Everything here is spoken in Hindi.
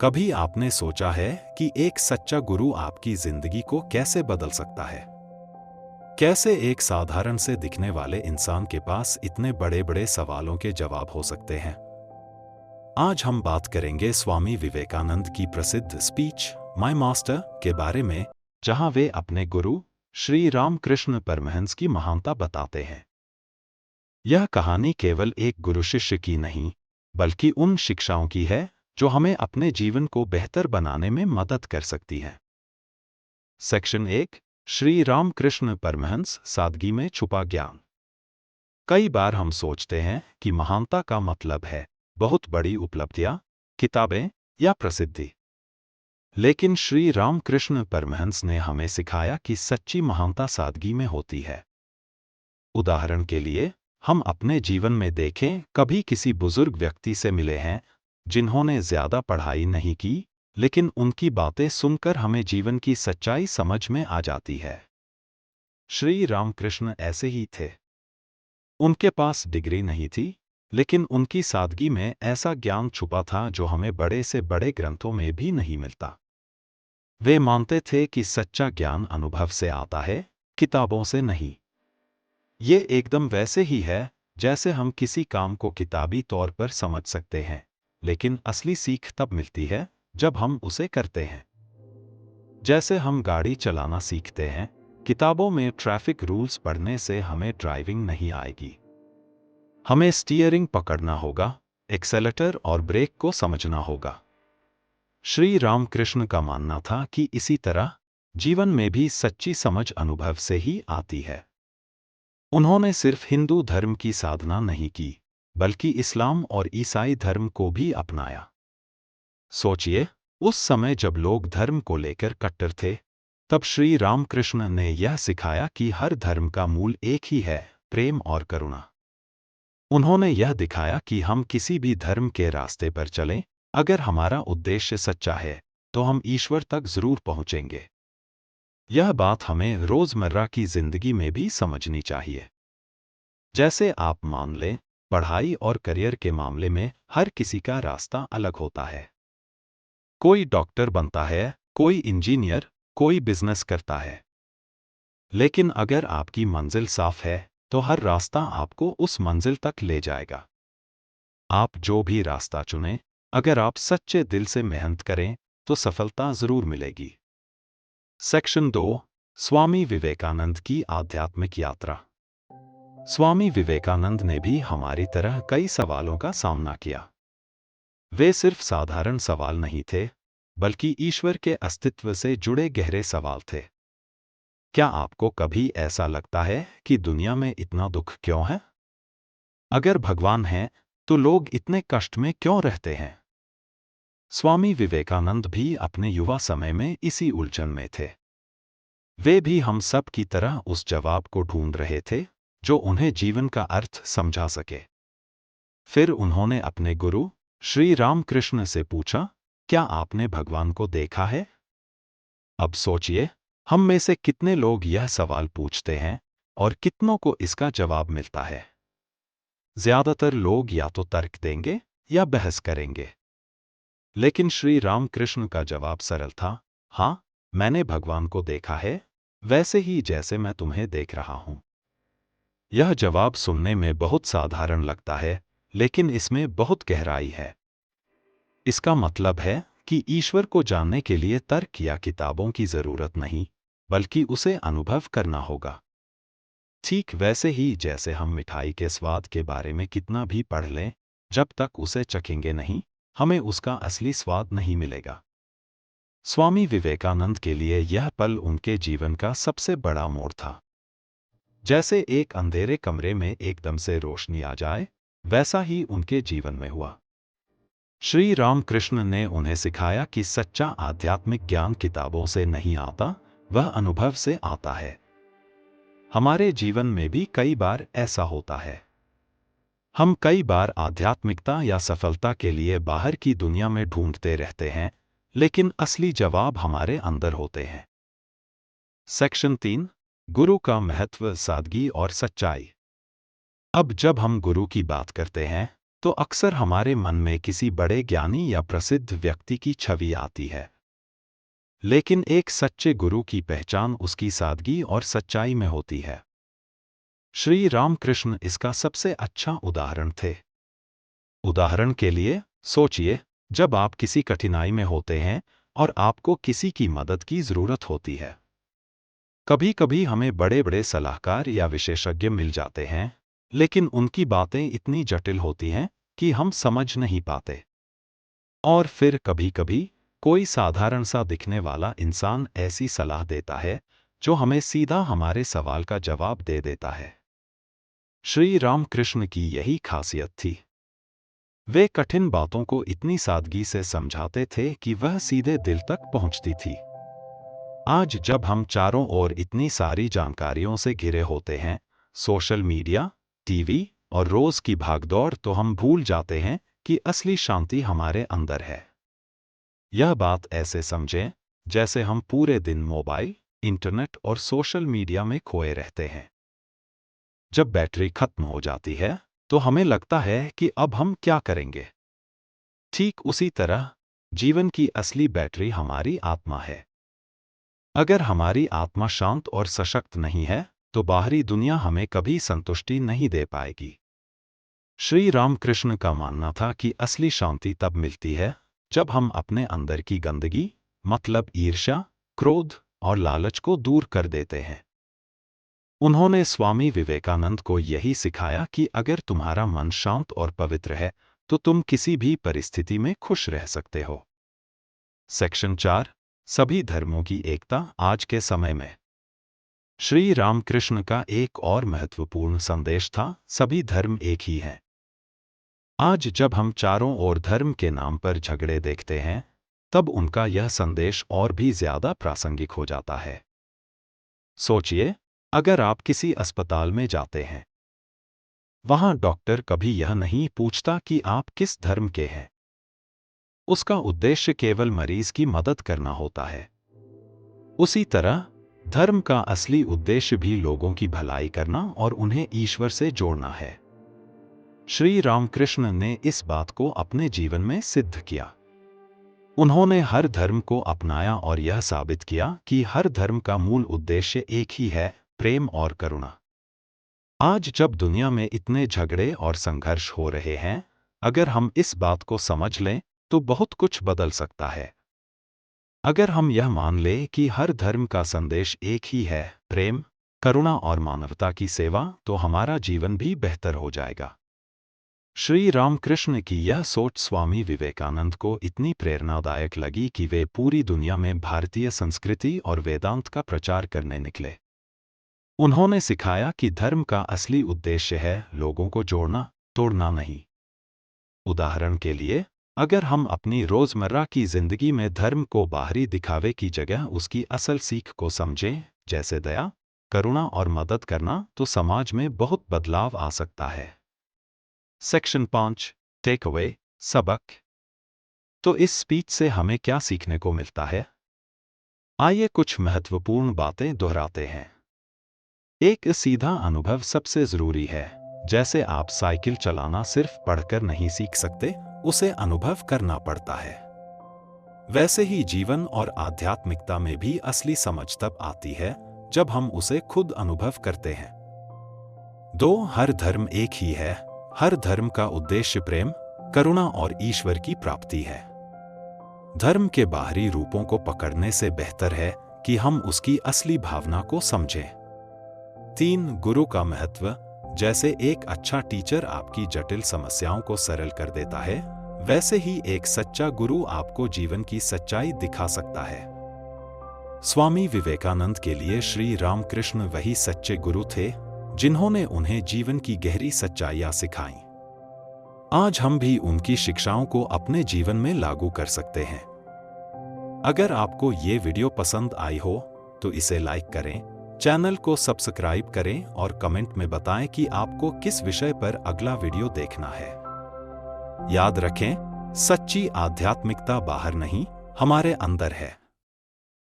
कभी आपने सोचा है कि एक सच्चा गुरु आपकी जिंदगी को कैसे बदल सकता है? कैसे एक साधारण से दिखने वाले इंसान के पास इतने बड़े बड़े सवालों के जवाब हो सकते हैं? आज हम बात करेंगे स्वामी विवेकानंद की प्रसिद्ध स्पीच माय मास्टर के बारे में, जहां वे अपने गुरु श्री रामकृष्ण परमहंस की महानता बताते हैं। यह कहानी केवल एक गुरु शिष्य की नहीं, बल्कि उन शिक्षाओं की है जो हमें अपने जीवन को बेहतर बनाने में मदद कर सकती है। सेक्शन 1, श्री रामकृष्ण परमहंस, सादगी में छुपा ज्ञान। कई बार हम सोचते हैं कि महानता का मतलब है बहुत बड़ी उपलब्धियां, किताबें या प्रसिद्धि। लेकिन श्री रामकृष्ण परमहंस ने हमें सिखाया कि सच्ची महानता सादगी में होती है। उदाहरण के लिए, हम अपने जीवन में देखें, कभी किसी बुजुर्ग व्यक्ति से मिले हैं जिन्होंने ज्यादा पढ़ाई नहीं की, लेकिन उनकी बातें सुनकर हमें जीवन की सच्चाई समझ में आ जाती है। श्री रामकृष्ण ऐसे ही थे। उनके पास डिग्री नहीं थी, लेकिन उनकी सादगी में ऐसा ज्ञान छुपा था जो हमें बड़े से बड़े ग्रंथों में भी नहीं मिलता। वे मानते थे कि सच्चा ज्ञान अनुभव से आता है, किताबों से नहीं। ये एकदम वैसे ही है जैसे हम किसी काम को किताबी तौर पर समझ सकते हैं, लेकिन असली सीख तब मिलती है जब हम उसे करते हैं। जैसे हम गाड़ी चलाना सीखते हैं, किताबों में ट्रैफिक रूल्स पढ़ने से हमें ड्राइविंग नहीं आएगी। हमें स्टीयरिंग पकड़ना होगा, एक्सेलेटर और ब्रेक को समझना होगा। श्री रामकृष्ण का मानना था कि इसी तरह जीवन में भी सच्ची समझ अनुभव से ही आती है। उन्होंने सिर्फ हिंदू धर्म की साधना नहीं की, बल्कि इस्लाम और ईसाई धर्म को भी अपनाया। सोचिए, उस समय जब लोग धर्म को लेकर कट्टर थे, तब श्री रामकृष्ण ने यह सिखाया कि हर धर्म का मूल एक ही है, प्रेम और करुणा। उन्होंने यह दिखाया कि हम किसी भी धर्म के रास्ते पर चलें, अगर हमारा उद्देश्य सच्चा है, तो हम ईश्वर तक जरूर पहुंचेंगे। यह बात हमें रोजमर्रा की जिंदगी में भी समझनी चाहिए। जैसे आप मान लें, पढ़ाई और करियर के मामले में हर किसी का रास्ता अलग होता है। कोई डॉक्टर बनता है, कोई इंजीनियर, कोई बिजनेस करता है। लेकिन अगर आपकी मंजिल साफ है, तो हर रास्ता आपको उस मंजिल तक ले जाएगा। आप जो भी रास्ता चुनें, अगर आप सच्चे दिल से मेहनत करें, तो सफलता जरूर मिलेगी। सेक्शन 2, स्वामी विवेकानंद की आध्यात्मिक यात्रा। स्वामी विवेकानंद ने भी हमारी तरह कई सवालों का सामना किया। वे सिर्फ साधारण सवाल नहीं थे, बल्कि ईश्वर के अस्तित्व से जुड़े गहरे सवाल थे। क्या आपको कभी ऐसा लगता है कि दुनिया में इतना दुख क्यों है? अगर भगवान है, तो लोग इतने कष्ट में क्यों रहते हैं? स्वामी विवेकानंद भी अपने युवा समय में इसी उलझन में थे। वे भी हम सब की तरह उस जवाब को ढूंढ रहे थे जो उन्हें जीवन का अर्थ समझा सके। फिर उन्होंने अपने गुरु श्री रामकृष्ण से पूछा, क्या आपने भगवान को देखा है? अब सोचिए, हम में से कितने लोग यह सवाल पूछते हैं और कितनों को इसका जवाब मिलता है? ज्यादातर लोग या तो तर्क देंगे या बहस करेंगे। लेकिन श्री रामकृष्ण का जवाब सरल था, हाँ, मैंने भगवान को देखा है, वैसे ही जैसे मैं तुम्हें देख रहा हूं। यह जवाब सुनने में बहुत साधारण लगता है, लेकिन इसमें बहुत गहराई है। इसका मतलब है कि ईश्वर को जानने के लिए तर्क या किताबों की जरूरत नहीं, बल्कि उसे अनुभव करना होगा। ठीक वैसे ही जैसे हम मिठाई के स्वाद के बारे में कितना भी पढ़ लें, जब तक उसे चखेंगे नहीं, हमें उसका असली स्वाद नहीं मिलेगा। स्वामी विवेकानंद के लिए यह पल उनके जीवन का सबसे बड़ा मोड़ था। जैसे एक अंधेरे कमरे में एकदम से रोशनी आ जाए, वैसा ही उनके जीवन में हुआ। श्री रामकृष्ण ने उन्हें सिखाया कि सच्चा आध्यात्मिक ज्ञान किताबों से नहीं आता, वह अनुभव से आता है। हमारे जीवन में भी कई बार ऐसा होता है। हम कई बार आध्यात्मिकता या सफलता के लिए बाहर की दुनिया में ढूंढते रहते हैं, लेकिन असली जवाब हमारे अंदर होते हैं। सेक्शन 3, गुरु का महत्व, सादगी और सच्चाई। अब जब हम गुरु की बात करते हैं, तो अक्सर हमारे मन में किसी बड़े ज्ञानी या प्रसिद्ध व्यक्ति की छवि आती है। लेकिन एक सच्चे गुरु की पहचान उसकी सादगी और सच्चाई में होती है। श्री रामकृष्ण इसका सबसे अच्छा उदाहरण थे। उदाहरण के लिए सोचिए, जब आप किसी कठिनाई में होते हैं और आपको किसी की मदद की जरूरत होती है। कभी कभी हमें बड़े बड़े सलाहकार या विशेषज्ञ मिल जाते हैं, लेकिन उनकी बातें इतनी जटिल होती हैं कि हम समझ नहीं पाते। और फिर कभी कभी कोई साधारण सा दिखने वाला इंसान ऐसी सलाह देता है जो हमें सीधा हमारे सवाल का जवाब दे देता है। श्री रामकृष्ण की यही खासियत थी। वे कठिन बातों को इतनी सादगी से समझाते थे कि वह सीधे दिल तक पहुंचती थी। आज जब हम चारों ओर इतनी सारी जानकारियों से घिरे होते हैं, सोशल मीडिया, टीवी और रोज की भागदौड़, तो हम भूल जाते हैं कि असली शांति हमारे अंदर है। यह बात ऐसे समझें जैसे हम पूरे दिन मोबाइल, इंटरनेट और सोशल मीडिया में खोए रहते हैं। जब बैटरी खत्म हो जाती है तो हमें लगता है कि अब हम क्या करेंगे। ठीक उसी तरह जीवन की असली बैटरी हमारी आत्मा है। अगर हमारी आत्मा शांत और सशक्त नहीं है तो बाहरी दुनिया हमें कभी संतुष्टि नहीं दे पाएगी। श्री रामकृष्ण का मानना था कि असली शांति तब मिलती है जब हम अपने अंदर की गंदगी, मतलब ईर्ष्या, क्रोध और लालच को दूर कर देते हैं। उन्होंने स्वामी विवेकानंद को यही सिखाया कि अगर तुम्हारा मन शांत और पवित्र है तो तुम किसी भी परिस्थिति में खुश रह सकते हो। सेक्शन 4, सभी धर्मों की एकता आज के समय में। श्री रामकृष्ण का एक और महत्वपूर्ण संदेश था, सभी धर्म एक ही हैं। आज जब हम चारों ओर धर्म के नाम पर झगड़े देखते हैं, तब उनका यह संदेश और भी ज्यादा प्रासंगिक हो जाता है। सोचिए, अगर आप किसी अस्पताल में जाते हैं, वहां डॉक्टर कभी यह नहीं पूछता कि आप किस धर्म के हैं। उसका उद्देश्य केवल मरीज की मदद करना होता है। उसी तरह धर्म का असली उद्देश्य भी लोगों की भलाई करना और उन्हें ईश्वर से जोड़ना है। श्री रामकृष्ण ने इस बात को अपने जीवन में सिद्ध किया। उन्होंने हर धर्म को अपनाया और यह साबित किया कि हर धर्म का मूल उद्देश्य एक ही है, प्रेम और करुणा। आज जब दुनिया में इतने झगड़े और संघर्ष हो रहे हैं, अगर हम इस बात को समझ लें तो बहुत कुछ बदल सकता है। अगर हम यह मान लें कि हर धर्म का संदेश एक ही है, प्रेम, करुणा और मानवता की सेवा, तो हमारा जीवन भी बेहतर हो जाएगा। श्री रामकृष्ण की यह सोच स्वामी विवेकानंद को इतनी प्रेरणादायक लगी कि वे पूरी दुनिया में भारतीय संस्कृति और वेदांत का प्रचार करने निकले। उन्होंने सिखाया कि धर्म का असली उद्देश्य है लोगों को जोड़ना, तोड़ना नहीं। उदाहरण के लिए, अगर हम अपनी रोजमर्रा की जिंदगी में धर्म को बाहरी दिखावे की जगह उसकी असल सीख को समझें, जैसे दया, करुणा और मदद करना, तो समाज में बहुत बदलाव आ सकता है। सेक्शन 5, टेक अवे, सबक। तो इस स्पीच से हमें क्या सीखने को मिलता है? आइए कुछ महत्वपूर्ण बातें दोहराते हैं। एक सीधा अनुभव सबसे जरूरी है। जैसे आप साइकिल चलाना सिर्फ पढ़कर नहीं सीख सकते, उसे अनुभव करना पड़ता है। वैसे ही जीवन और आध्यात्मिकता में भी असली समझ तब आती है जब हम उसे खुद अनुभव करते हैं। 2, हर धर्म एक ही है। हर धर्म का उद्देश्य प्रेम, करुणा और ईश्वर की प्राप्ति है। धर्म के बाहरी रूपों को पकड़ने से बेहतर है कि हम उसकी असली भावना को समझें। 3, गुरु का महत्व। जैसे एक अच्छा टीचर आपकी जटिल समस्याओं को सरल कर देता है, वैसे ही एक सच्चा गुरु आपको जीवन की सच्चाई दिखा सकता है। स्वामी विवेकानंद के लिए श्री रामकृष्ण वही सच्चे गुरु थे जिन्होंने उन्हें जीवन की गहरी सच्चाइयां सिखाईं। आज हम भी उनकी शिक्षाओं को अपने जीवन में लागू कर सकते हैं। अगर आपको ये वीडियो पसंद आई हो तो इसे लाइक करें, चैनल को सब्सक्राइब करें और कमेंट में बताएं कि आपको किस विषय पर अगला वीडियो देखना है। याद रखें, सच्ची आध्यात्मिकता बाहर नहीं, हमारे अंदर है।